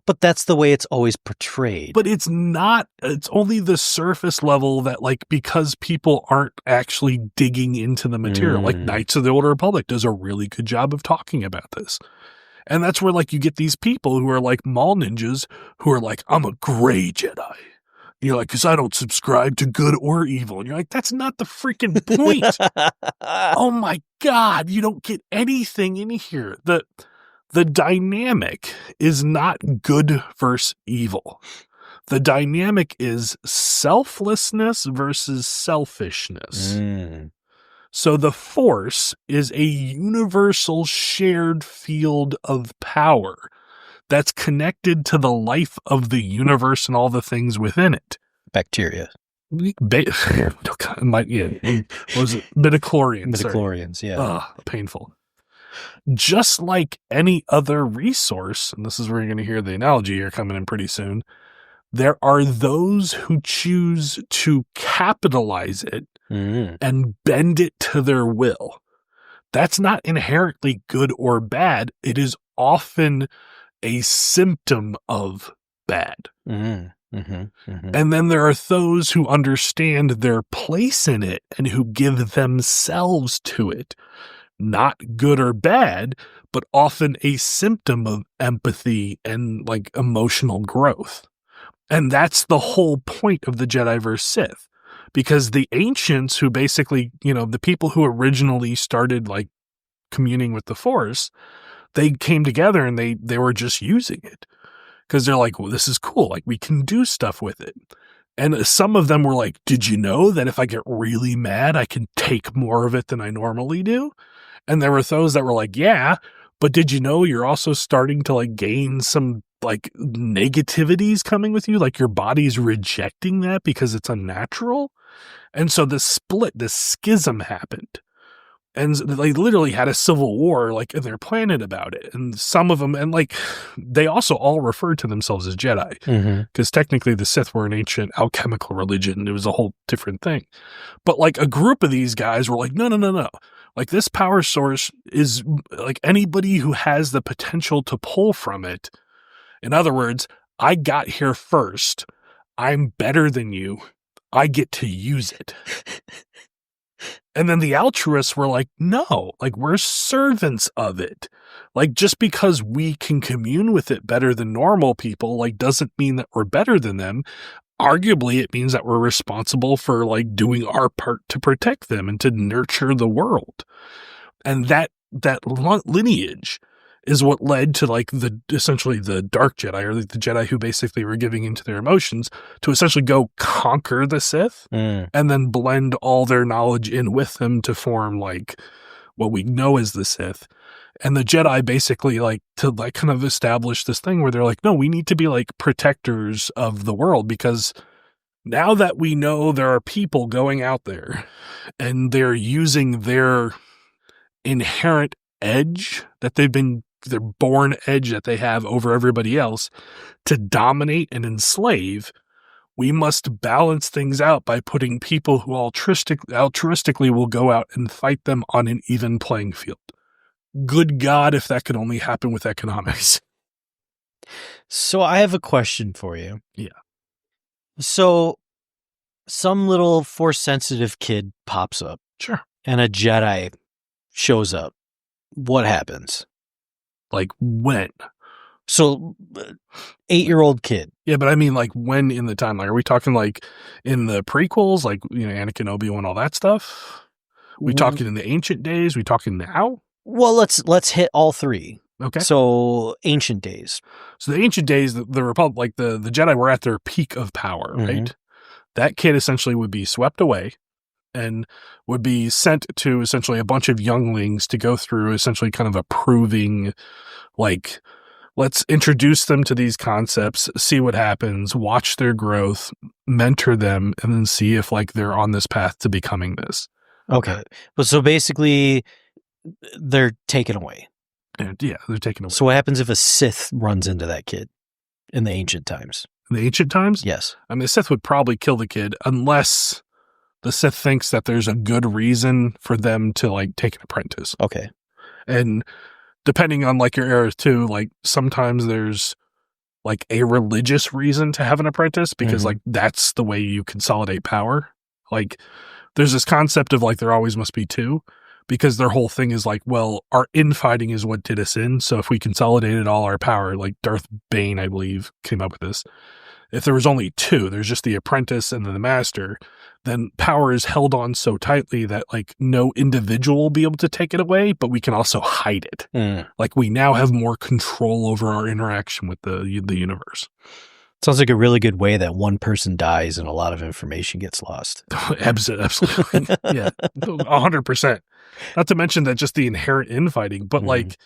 But that's the way it's always portrayed. But it's not, it's only the surface level that, like, because people aren't actually digging into the material. Like Knights of the Old Republic does a really good job of talking about this. And that's where, like, you get these people who are like mall ninjas who are like, I'm a gray Jedi. And you're like, because I don't subscribe to good or evil. And you're like, that's not the freaking point. Oh my God, you don't get anything in here. The dynamic is not good versus evil. The dynamic is selflessness versus selfishness. So the Force is a universal shared field of power that's connected to the life of the universe and all the things within it. Bacteria. What was it? Midichlorians. Midichlorians, yeah. Painful. Just like any other resource, and this is where you're going to hear the analogy here coming in pretty soon, there are those who choose to capitalize it and bend it to their will. That's not inherently good or bad. It is often a symptom of bad. And then there are those who understand their place in it and who give themselves to it, not good or bad, but often a symptom of empathy and like emotional growth. And that's the whole point of the Jedi versus Sith, because the ancients who basically, the people who originally started like communing with the Force, they came together and they were just using it because they're like, well, this is cool. Like we can do stuff with it. And some of them were like, did you know that if I get really mad, I can take more of it than I normally do? And there were those that were like, yeah, but did you know you're also starting to like gain some like negativities coming with you? Like your body's rejecting that because it's unnatural. And so this schism happened. And they literally had a civil war, like, in their planet about it. And some of them, and like, they also all referred to themselves as Jedi. Because technically the Sith were an ancient alchemical religion. It was a whole different thing. But like a group of these guys were like, no. Like this power source is like anybody who has the potential to pull from it. In other words, I got here first. I'm better than you. I get to use it. And then the altruists were like, no, like we're servants of it. Like just because we can commune with it better than normal people, like doesn't mean that we're better than them. Arguably, it means that we're responsible for like doing our part to protect them and to nurture the world. And that lineage is what led to like essentially the dark Jedi, or like the Jedi who basically were giving into their emotions, to essentially go conquer the Sith and then blend all their knowledge in with them to form like what we know as the Sith. And the Jedi basically like to like kind of establish this thing where they're like, no, we need to be like protectors of the world, because now that we know there are people going out there and they're using their inherent edge that their born edge that they have over everybody else to dominate and enslave, we must balance things out by putting people who altruistically will go out and fight them on an even playing field. Good God, if that could only happen with economics. So I have a question for you. Yeah. So some little Force-sensitive kid pops up. Sure. And a Jedi shows up. What happens? Like when? So 8-year-old kid. Yeah, but I mean like when in the timeline? Are we talking like in the prequels, like, Anakin, Obi-Wan, all that stuff? We talking in the ancient days? We talking now? Well, let's hit all three. Okay. So ancient days. So the ancient days, the Republic, like the Jedi were at their peak of power, right? That kid essentially would be swept away and would be sent to essentially a bunch of younglings to go through essentially kind of a proving, like, let's introduce them to these concepts, see what happens, watch their growth, mentor them, and then see if like they're on this path to becoming this. Okay. But so basically they're taken away. Yeah, they're taken away. So what happens if a Sith runs into that kid in the ancient times? In the ancient times? Yes. I mean, the Sith would probably kill the kid unless the Sith thinks that there's a good reason for them to like take an apprentice. Okay. And depending on like your era too, like sometimes there's like a religious reason to have an apprentice because like that's the way you consolidate power. Like there's this concept of like there always must be two, because their whole thing is like, well, our infighting is what did us in. So if we consolidated all our power, like Darth Bane, I believe, came up with this. If there was only two, there's just the apprentice and then the master, then power is held on so tightly that like no individual will be able to take it away, but we can also hide it. Like we now have more control over our interaction with the universe. Sounds like a really good way that one person dies and a lot of information gets lost. Absolutely. Yeah. 100%. Not to mention that just the inherent infighting, but like,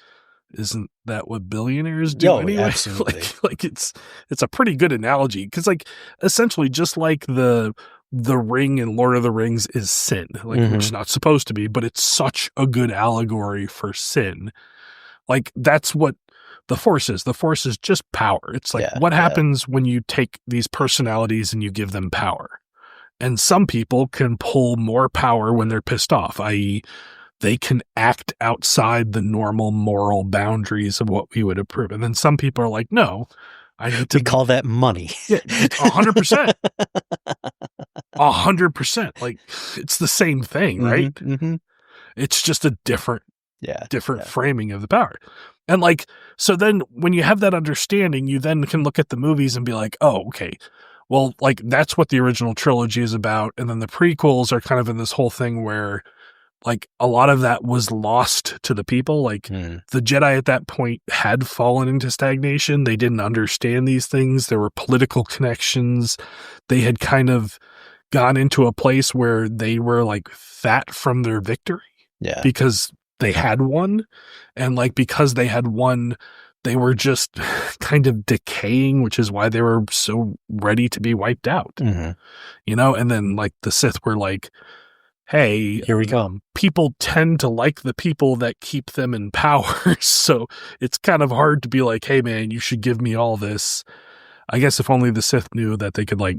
isn't that what billionaires do anyway? Absolutely. like it's a pretty good analogy, because like essentially just like the ring in Lord of the Rings is sin, like which is not supposed to be, but it's such a good allegory for sin. Like that's what the Force is. The Force is just power. It's like what happens when you take these personalities and you give them power. And some people can pull more power when they're pissed off, i.e., they can act outside the normal moral boundaries of what we would approve. And then some people are like, no, I need to... We call that money. Yeah, 100%. 100%. Like, it's the same thing, right? It's just a different different framing of the power. And like, so then when you have that understanding, you then can look at the movies and be like, oh, okay, well, like that's what the original trilogy is about. And then the prequels are kind of in this whole thing where like a lot of that was lost to the people. Like the Jedi at that point had fallen into stagnation. They didn't understand these things. There were political connections. They had kind of gone into a place where they were like fat from their victory. Yeah. Because they had won. And like, because they had won, they were just kind of decaying, which is why they were so ready to be wiped out. You know? And then like the Sith were like, hey, here we come. People tend to like the people that keep them in power. So it's kind of hard to be like, hey man, you should give me all this. I guess if only the Sith knew that they could like,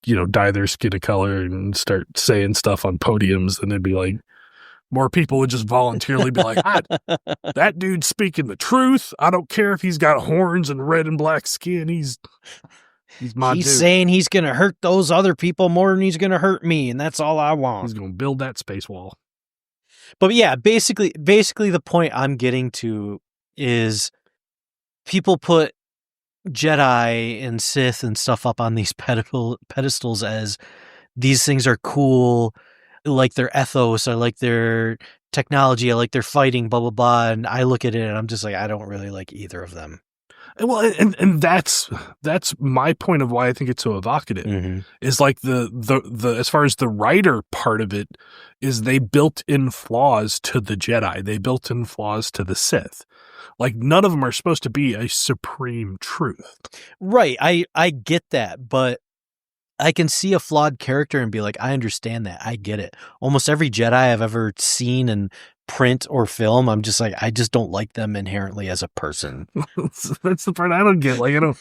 you know, dye their skin a color and start saying stuff on podiums, then it'd be like, more people would just voluntarily be like, that dude's speaking the truth. I don't care if he's got horns and red and black skin. He's my dude. He's saying he's going to hurt those other people more than he's going to hurt me, and that's all I want. He's going to build that space wall. But yeah, basically the point I'm getting to is people put Jedi and Sith and stuff up on these pedestals as these things are cool, like their ethos, I like their technology, I like their fighting, blah, blah, blah. And I look at it and I'm just like, I don't really like either of them. Well, and that's my point of why I think it's so evocative is like the as far as the writer part of it is they built in flaws to the Jedi. They built in flaws to the Sith. Like none of them are supposed to be a supreme truth. Right. I get that, but I can see a flawed character and be like, I understand that. I get it. Almost every Jedi I've ever seen in print or film, I'm just like, I just don't like them inherently as a person. That's the part I don't get. Like, I don't.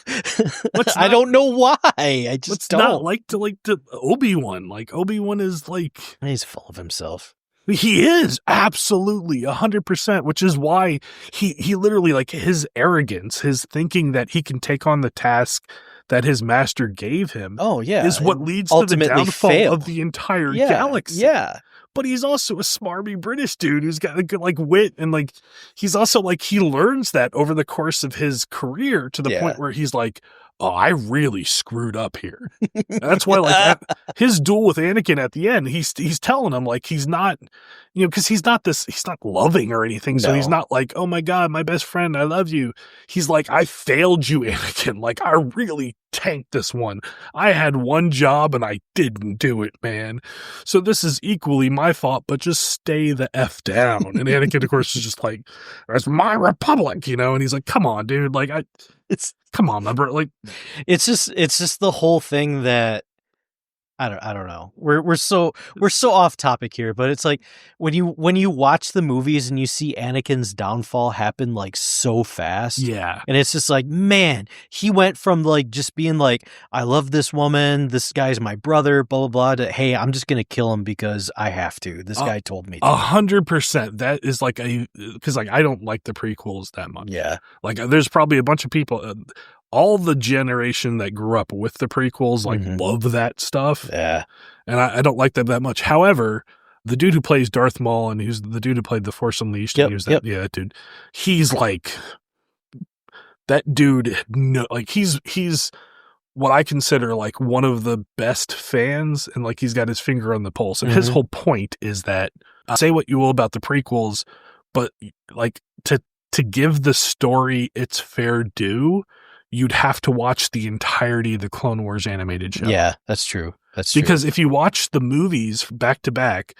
I don't know why. I just don't. Not like to Obi-Wan. Like Obi-Wan is like he's full of himself. He is absolutely 100%, which is why he literally like his arrogance, his thinking that he can take on the task that his master gave him. Oh yeah, is what leads to the downfall of the entire galaxy. Yeah. But he's also a smarmy British dude who's got a good like wit, and like he's also like he learns that over the course of his career to the point where he's like, oh, I really screwed up here. That's why like his duel with Anakin at the end, he's telling him like he's not, you know, because he's not loving or anything. No. So he's not like, oh my God, my best friend, I love you. He's like, I failed you, Anakin. Like I really tanked this one. I had one job and I didn't do it, man. So this is equally my fault, but just stay the F down. And Anakin, of course, is just like, that's my republic, you know? And he's like, come on, dude. Like come on, number like it's just the whole thing that I don't know. We're so off topic here, but it's like when you watch the movies and you see Anakin's downfall happen like so fast. Yeah. And it's just like, man, he went from like just being like, I love this woman, this guy's my brother, blah, blah, blah, to, hey, I'm just going to kill him because I have to. This guy told me to. 100%. That is like because like I don't like the prequels that much. Yeah. Like there's probably a bunch of people, all the generation that grew up with the prequels, like love that stuff. Yeah. And I don't like them that much. However, the dude who plays Darth Maul and who's the dude who played The Force Unleashed, that dude, he's like, that dude, no, like he's what I consider like one of the best fans, and like he's got his finger on the pulse. And his whole point is that say what you will about the prequels, but like to give the story its fair due, you'd have to watch the entirety of the Clone Wars animated show. Yeah, that's true. Because if you watch the movies back to back,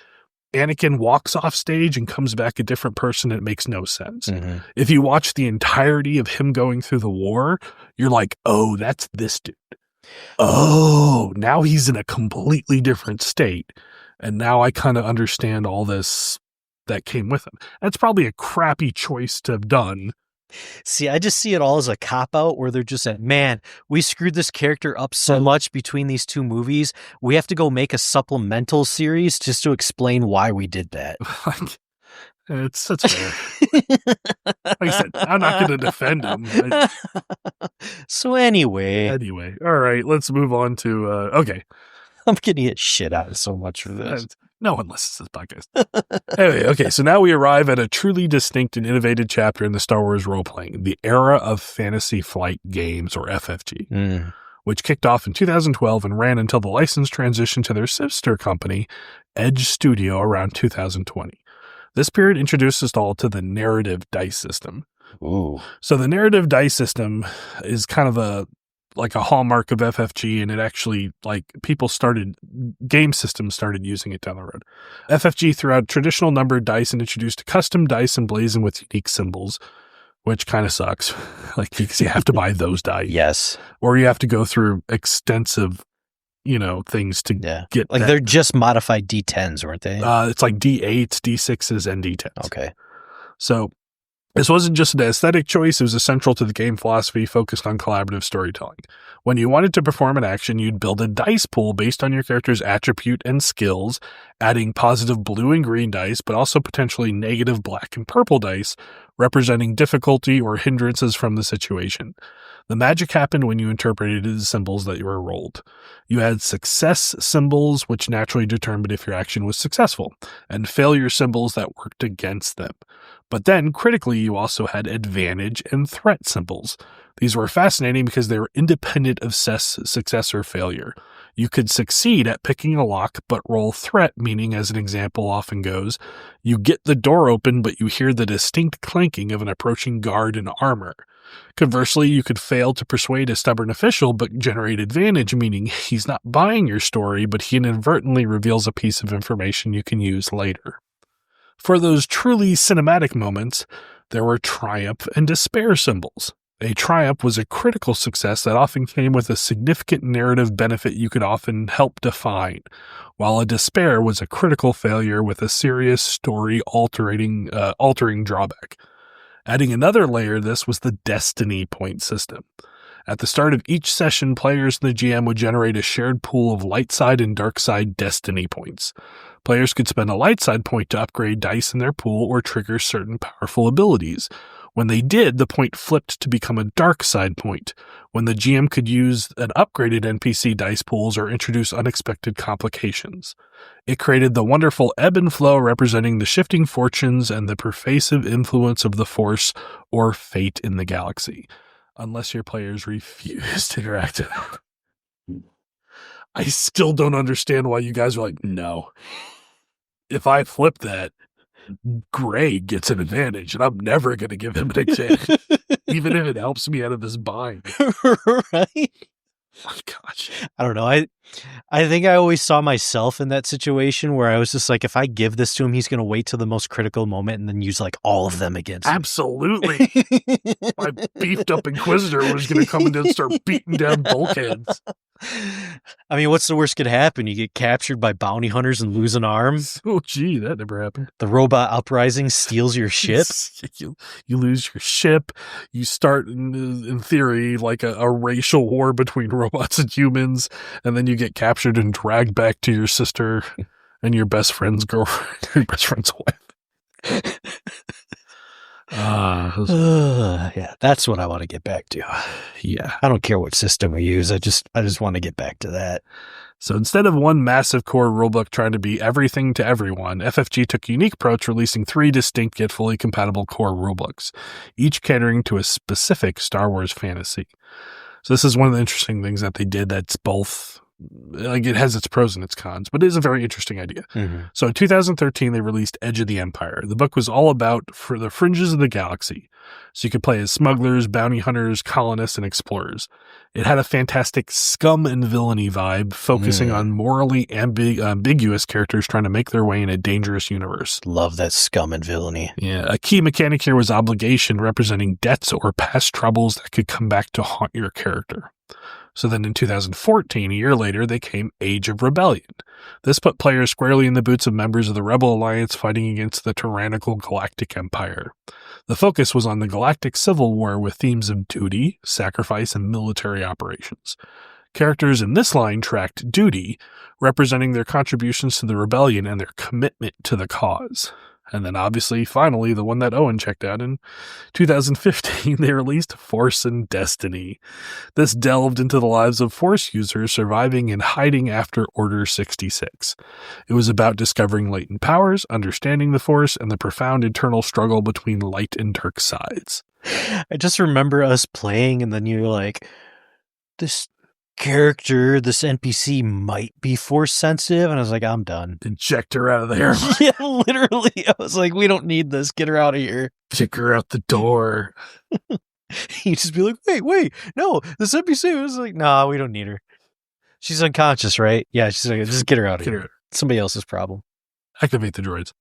Anakin walks off stage and comes back a different person. It makes no sense. If you watch the entirety of him going through the war, you're like, oh, that's this dude. Oh, now he's in a completely different state. And now I kind of understand all this that came with him. That's probably a crappy choice to have done. See, I just see it all as a cop-out where they're just saying, man, we screwed this character up so much between these two movies. We have to go make a supplemental series just to explain why we did that. That's fair. Like I said, I'm not going to defend him. So anyway. All right, let's move on to, okay. I'm getting hit shit out of so much for this. No one listens to this podcast. Anyway, okay, so now we arrive at a truly distinct and innovative chapter in the Star Wars role-playing, the era of Fantasy Flight Games, or FFG, which kicked off in 2012 and ran until the license transitioned to their sister company, Edge Studio, around 2020. This period introduced us all to the narrative dice system. Ooh. So the narrative dice system is kind of a hallmark of FFG, and it actually, game systems started using it down the road. FFG threw out traditional numbered dice and introduced custom dice emblazoned with unique symbols, which kind of sucks, because you have to buy those dice. Yes. Or you have to go through extensive, things to get that. They're just modified D10s, weren't they? It's like D8s, D6s, and D10s. Okay. So this wasn't just an aesthetic choice, it was essential to the game philosophy focused on collaborative storytelling. When you wanted to perform an action, you'd build a dice pool based on your character's attribute and skills, adding positive blue and green dice, but also potentially negative black and purple dice, representing difficulty or hindrances from the situation. The magic happened when you interpreted the symbols that you were rolled. You had success symbols, which naturally determined if your action was successful, and failure symbols that worked against them. But then, critically, you also had advantage and threat symbols. These were fascinating because they were independent of success or failure. You could succeed at picking a lock, but roll threat, meaning, as an example often goes, you get the door open, but you hear the distinct clanking of an approaching guard in armor. Conversely, you could fail to persuade a stubborn official, but generate advantage, meaning he's not buying your story, but he inadvertently reveals a piece of information you can use later. For those truly cinematic moments, there were triumph and despair symbols. A triumph was a critical success that often came with a significant narrative benefit you could often help define, while a despair was a critical failure with a serious story-altering drawback. Adding another layer to this was the destiny point system. At the start of each session, players and the GM would generate a shared pool of light side and dark side destiny points. Players could spend a light side point to upgrade dice in their pool or trigger certain powerful abilities. When they did, the point flipped to become a dark side point, when the GM could use an upgraded NPC dice pools or introduce unexpected complications. It created the wonderful ebb and flow representing the shifting fortunes and the pervasive influence of the Force or fate in the galaxy, unless your players refuse to interact with it. I still don't understand why you guys are like, no. If I flip that, Grey gets an advantage, and I'm never going to give him an advantage, even if it helps me out of this bind. Right? Oh, gosh. I don't know. I think I always saw myself in that situation where I was just like, if I give this to him, he's going to wait till the most critical moment and then use all of them against me. Absolutely. My beefed up Inquisitor was going to come in and start beating down bulkheads. I mean, what's the worst could happen? You get captured by bounty hunters and lose an arm? Oh, gee, that never happened. The robot uprising steals your ship? You lose your ship. You start, in theory, a racial war between robots and humans, and then you get captured and dragged back to your sister and your best friend's girlfriend, your best friend's wife. Yeah, that's what I want to get back to. Yeah. I don't care what system we use. I just want to get back to that. So instead of one massive core rulebook trying to be everything to everyone, FFG took a unique approach, releasing 3 distinct yet fully compatible core rulebooks, each catering to a specific Star Wars fantasy. So this is one of the interesting things that they did that's both, it has its pros and its cons, but it is a very interesting idea. Mm-hmm. So in 2013, they released Edge of the Empire. The book was all about for the fringes of the galaxy. So you could play as smugglers, bounty hunters, colonists, and explorers. It had a fantastic scum and villainy vibe, focusing on morally ambiguous characters trying to make their way in a dangerous universe. Love that scum and villainy. Yeah. A key mechanic here was obligation, representing debts or past troubles that could come back to haunt your character. So then in 2014, a year later, they came Age of Rebellion. This put players squarely in the boots of members of the Rebel Alliance fighting against the tyrannical Galactic Empire. The focus was on the Galactic Civil War with themes of duty, sacrifice, and military operations. Characters in this line tracked duty, representing their contributions to the rebellion and their commitment to the cause. And then obviously, finally, the one that Owen checked out in 2015, they released Force and Destiny. This delved into the lives of Force users surviving and hiding after Order 66. It was about discovering latent powers, understanding the Force, and the profound internal struggle between light and dark sides. I just remember us playing, and then you're like, this character, this NPC might be Force sensitive, and I was like, I'm done. Eject her out of there. Yeah, literally. I was like, we don't need this. Get her out of here. Kick her out the door. You just be like, wait, no, this NPC was like, nah, we don't need her. She's unconscious, right? Yeah, she's like, just get her out of here. Somebody else's problem. Activate the droids.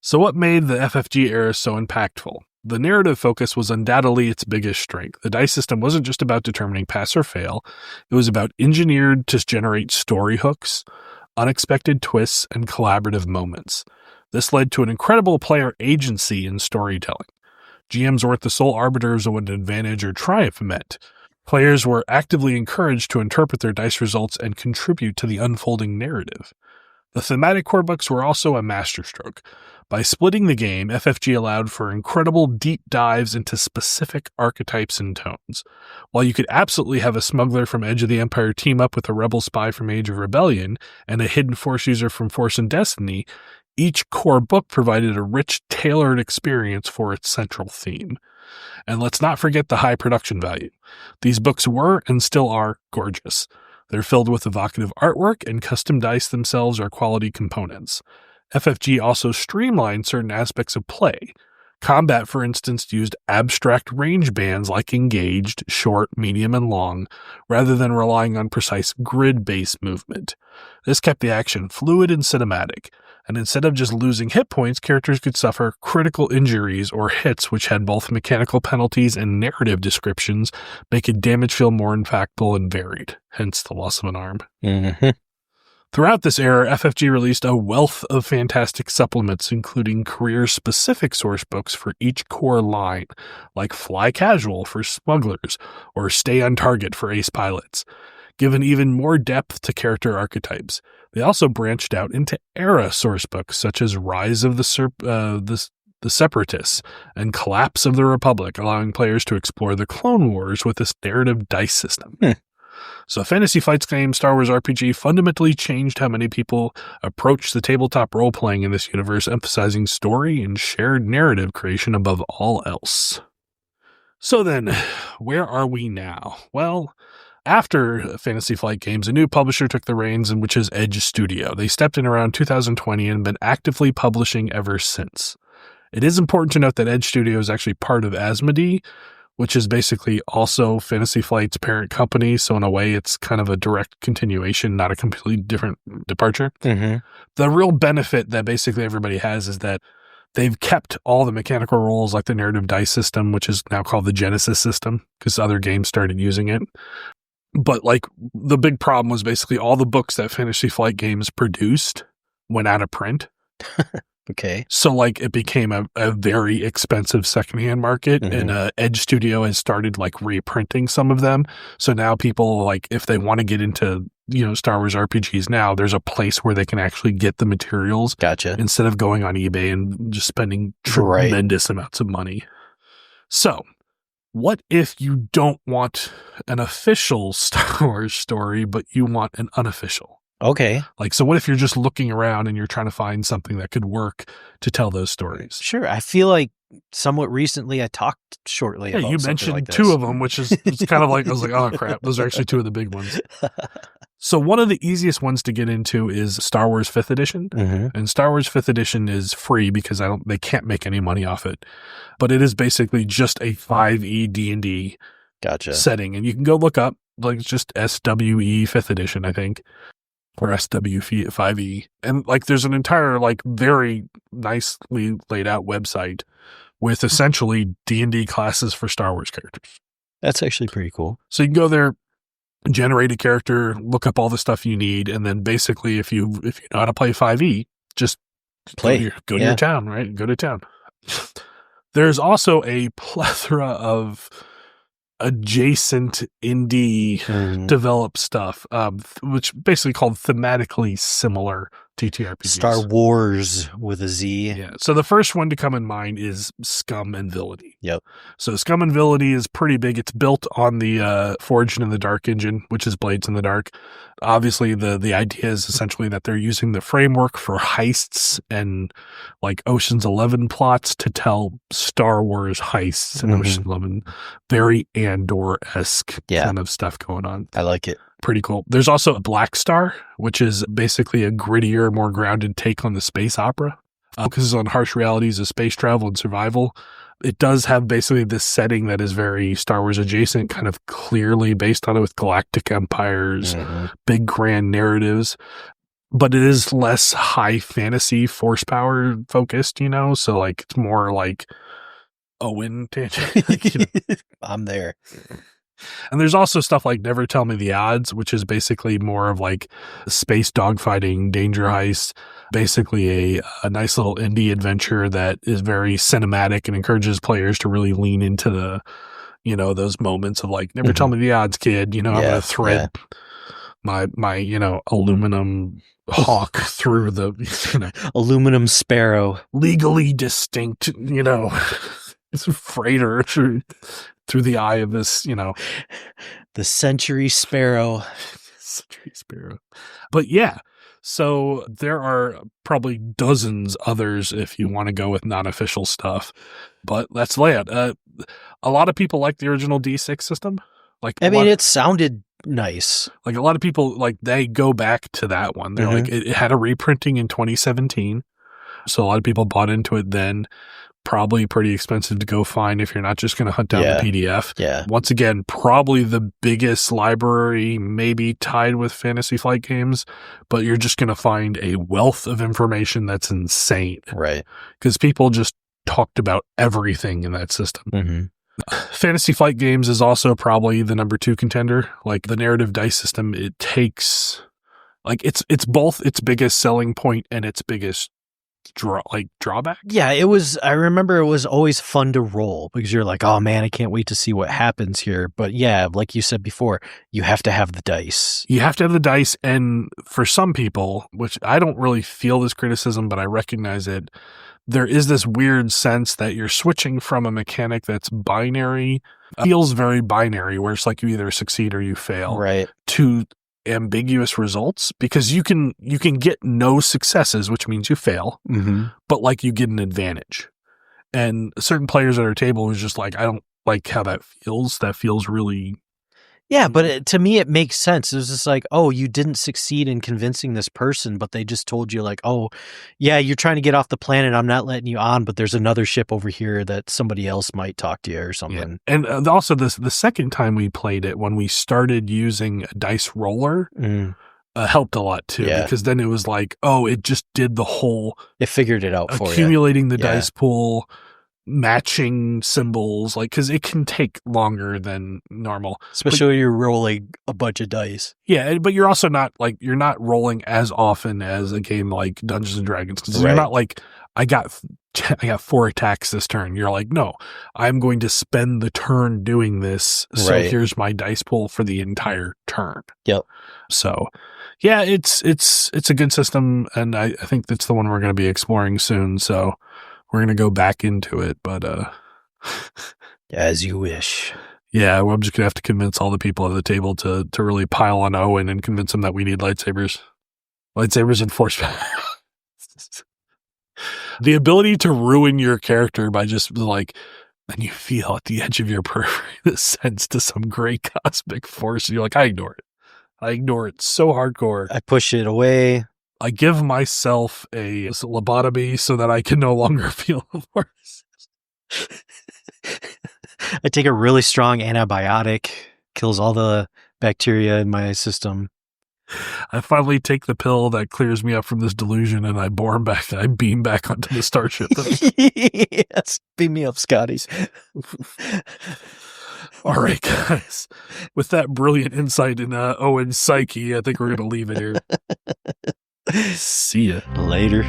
So what made the FFG era so impactful? The narrative focus was undoubtedly its biggest strength. The dice system wasn't just about determining pass or fail. It was about engineered to generate story hooks, unexpected twists, and collaborative moments. This led to an incredible player agency in storytelling. GMs weren't the sole arbiters of what an advantage or triumph meant. Players were actively encouraged to interpret their dice results and contribute to the unfolding narrative. The thematic core books were also a masterstroke. By splitting the game, FFG allowed for incredible deep dives into specific archetypes and tones. While you could absolutely have a smuggler from Edge of the Empire team up with a rebel spy from Age of Rebellion and a hidden Force user from Force and Destiny, each core book provided a rich, tailored experience for its central theme. And let's not forget the high production value. These books were, and still are, gorgeous. They're filled with evocative artwork, and custom dice themselves are quality components. FFG also streamlined certain aspects of play. Combat, for instance, used abstract range bands like engaged, short, medium, and long, rather than relying on precise grid-based movement. This kept the action fluid and cinematic, and instead of just losing hit points, characters could suffer critical injuries or hits which had both mechanical penalties and narrative descriptions, making damage feel more impactful and varied, hence the loss of an arm. Mm-hmm. Throughout this era, FFG released a wealth of fantastic supplements, including career-specific source books for each core line, like Fly Casual for smugglers or Stay on Target for ace pilots, given even more depth to character archetypes. They also branched out into era source books such as Rise of the Separatists and Collapse of the Republic, allowing players to explore the Clone Wars with this narrative dice system. So Fantasy Flight's game, Star Wars RPG, fundamentally changed how many people approach the tabletop role-playing in this universe, emphasizing story and shared narrative creation above all else. So then, where are we now? Well, after Fantasy Flight Games, a new publisher took the reins, which is Edge Studio. They stepped in around 2020 and been actively publishing ever since. It is important to note that Edge Studio is actually part of Asmodee, which is basically also Fantasy Flight's parent company. So in a way, it's kind of a direct continuation, not a completely different departure. Mm-hmm. The real benefit that basically everybody has is that they've kept all the mechanical rules like the narrative dice system, which is now called the Genesis system because other games started using it. But like the big problem was basically all the books that Fantasy Flight Games produced went out of print. Okay. So like it became a very expensive secondhand market, Mm-hmm. and Edge Studio has started like reprinting some of them. So now people, like, if they want to get into, Star Wars RPGs now, there's a place where they can actually get the materials. Gotcha. Instead of going on eBay and just spending tremendous amounts of money. So what if you don't want an official Star Wars story, but you want an unofficial? Okay. Like, so what if you're just looking around and you're trying to find something that could work to tell those stories? Sure. I feel like somewhat recently I talked shortly about you something mentioned like this. two of them, which is it's kind of like, I was like, oh crap, those are actually two of the big ones. So one of the easiest ones to get into is Star Wars 5th edition. Mm-hmm. And Star Wars 5th edition is free because they can't make any money off it. But it is basically just a 5e D&D Gotcha. setting. And you can go look up, like, it's just SWE 5th edition, I think. Or SW5E. And like there's an entire like very nicely laid out website with essentially D&D classes for Star Wars characters. That's actually pretty cool. So you can go there, generate a character, look up all the stuff you need, and then basically if you know how to play 5e, just play. Go to your town, right? Go to town. There's also a plethora of adjacent indie developed stuff, which basically called thematically similar TTRPGs. Star Wars with a Z. Yeah. So the first one to come in mind is Scum and Villainy. Yep. So Scum and Villainy is pretty big. It's built on the Forged in the Dark engine, which is Blades in the Dark. Obviously, the idea is essentially that they're using the framework for heists and like Ocean's 11 plots to tell Star Wars heists and Ocean's 11. Very Andor-esque kind of stuff going on. I like it. Pretty cool. There's also Black Star, which is basically a grittier, more grounded take on the space opera. Focuses on harsh realities of space travel and survival. It does have basically this setting that is very Star Wars adjacent, kind of clearly based on it with galactic empires, big grand narratives. But it is less high fantasy force power focused, you know? So like it's more like Owen tangent. You know? I'm there. And there's also stuff like Never Tell Me the Odds, which is basically more of like space dogfighting, danger heist, basically a nice little indie adventure that is very cinematic and encourages players to really lean into the, you know, those moments of like, never tell me the odds, kid. You know, I'm going to thread my, you know, aluminum hawk through the, you know, aluminum sparrow, legally distinct, you know, it's a freighter through the eye of this, you know, the Century Sparrow. Century Sparrow. But yeah, so there are probably dozens others if you want to go with non-official stuff. But let's lay it. A lot of people like the original D6 system. Like, I mean, it sounded nice. Like a lot of people, like they go back to that one. They're like, it had a reprinting in 2017. So a lot of people bought into it then. Probably pretty expensive to go find if you're not just going to hunt down the PDF. Yeah. Once again, probably the biggest library, maybe tied with Fantasy Flight Games, but you're just going to find a wealth of information that's insane. Right. Because people just talked about everything in that system. Fantasy Flight Games is also probably the number 2 contender. Like the narrative dice system, it takes, like it's both its biggest selling point and its biggest drawback. Yeah, it was. I remember it was always fun to roll because you're like, oh man, I can't wait to see what happens here. But yeah, like you said before, you have to have the dice. You have to have the dice, and for some people, which I don't really feel this criticism, but I recognize it, there is this weird sense that you're switching from a mechanic that's binary, feels very binary, where it's like you either succeed or you fail, right, to ambiguous results, because you can get no successes, which means you fail, but like you get an advantage. And certain players at our table was just like, I don't like how that feels. That feels really... Yeah, but to me, it makes sense. It was just like, oh, you didn't succeed in convincing this person, but they just told you like, oh, yeah, you're trying to get off the planet. I'm not letting you on, but there's another ship over here that somebody else might talk to you or something. Yeah. And also the second time we played it, when we started using a dice roller, helped a lot too, because then it was like, oh, it just did the whole... It figured it out for you. Accumulating the dice pool, matching symbols, like, because it can take longer than normal, especially when you're rolling a bunch of dice. Yeah, but you're also not like, you're not rolling as often as a game like Dungeons and Dragons, because you're not like, I got 4 attacks this turn. You're like, no, I'm going to spend the turn doing this, so here's my dice pool for the entire turn. So yeah, it's a good system, and I think that's the one we're going to be exploring soon, so we're going to go back into it, but as you wish. Yeah, well, I'm just going to have to convince all the people at the table to really pile on Owen and convince them that we need lightsabers. Lightsabers and force power. The ability to ruin your character by just like, and you feel at the edge of your periphery the sense to some great cosmic force, and you're like, I ignore it. I ignore it so hardcore. I push it away. I give myself a lobotomy so that I can no longer feel the force. I take a really strong antibiotic, kills all the bacteria in my system. I finally take the pill that clears me up from this delusion, and I bore him back, and I beam back onto the starship. Yes, beam me up, Scotty. All right, guys. With that brilliant insight in Owen's psyche, I think we're going to leave it here. See ya. Later.